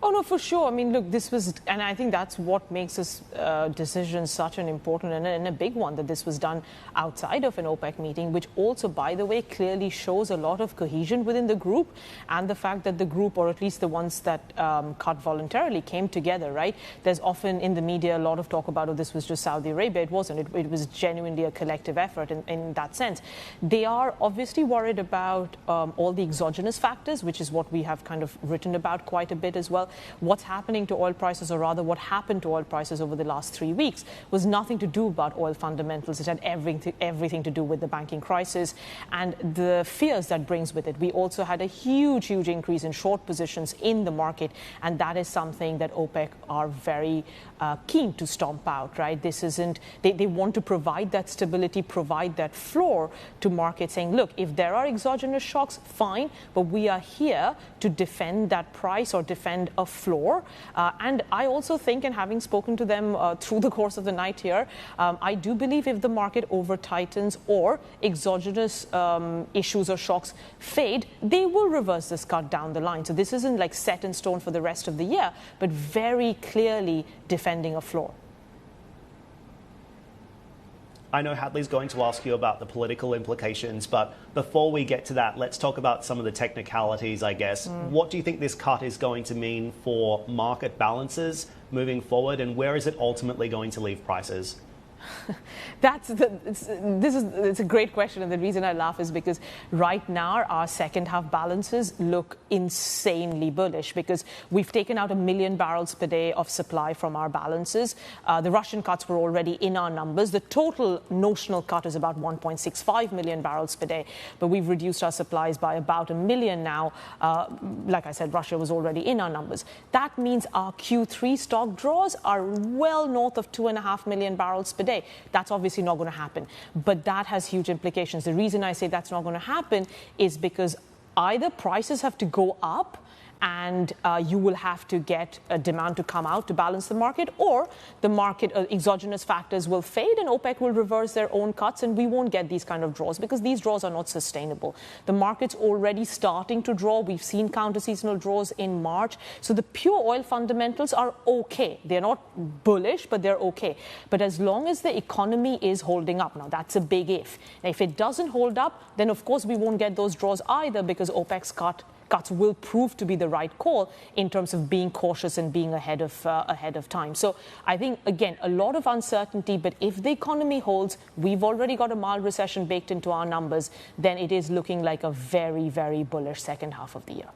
Oh, no, for sure. I mean, look, this was, and I think that's what makes this decision such an important and a big one, that this was done outside of an OPEC meeting, which also, by the way, clearly shows a lot of cohesion within the group, and the fact that the group, or at least the ones that cut voluntarily, came together, right? There's often in the media a lot of talk about, oh, this was just Saudi Arabia. It wasn't. It was genuinely a collective effort in that sense. They are obviously worried about all the exogenous factors, which is what we have kind of written about quite a bit as well. What's happening to oil prices, or rather what happened to oil prices over the last 3 weeks, was nothing to do about oil fundamentals. It had everything to do with the banking crisis and the fears that brings with it. We also had a huge increase in short positions in the market, and that is something that OPEC are very keen to stomp out, right? This isn't, they want to provide that stability, provide that floor to markets, saying, look, if there are exogenous shocks, fine, but we are here to defend that price or defend a floor. And I also think, and having spoken to them through the course of the night here, I do believe if the market over tightens or exogenous issues or shocks fade, they will reverse this cut down the line. So this isn't like set in stone for the rest of the year, but very clearly defending a floor. I know Hadley's going to ask you about the political implications, but before we get to that, let's talk about some of the technicalities, I guess. What do you think this cut is going to mean for market balances moving forward, and where is it ultimately going to leave prices? It's a great question, and the reason I laugh is because right now our second half balances look insanely bullish, because we've taken out 1 million barrels per day of supply from our balances. The Russian cuts were already in our numbers. The total notional cut is about 1.65 million barrels per day, but we've reduced our supplies by about 1 million now. Like I said, Russia was already in our numbers. That means our Q3 stock draws are well north of 2.5 million barrels per day. That's obviously not going to happen, but that has huge implications. The reason I say that's not going to happen is because either prices have to go up and you will have to get a demand to come out to balance the market, or the market exogenous factors will fade and OPEC will reverse their own cuts, and we won't get these kind of draws, because these draws are not sustainable. The market's already starting to draw. We've seen counter-seasonal draws in March. So the pure oil fundamentals are okay. They're not bullish, but they're okay. But as long as the economy is holding up, now that's a big if. Now, if it doesn't hold up, then of course we won't get those draws either, because OPEC's cuts will prove to be the right call in terms of being cautious and being ahead of time. So I think, again, a lot of uncertainty, but if the economy holds, we've already got a mild recession baked into our numbers, then it is looking like a very bullish second half of the year.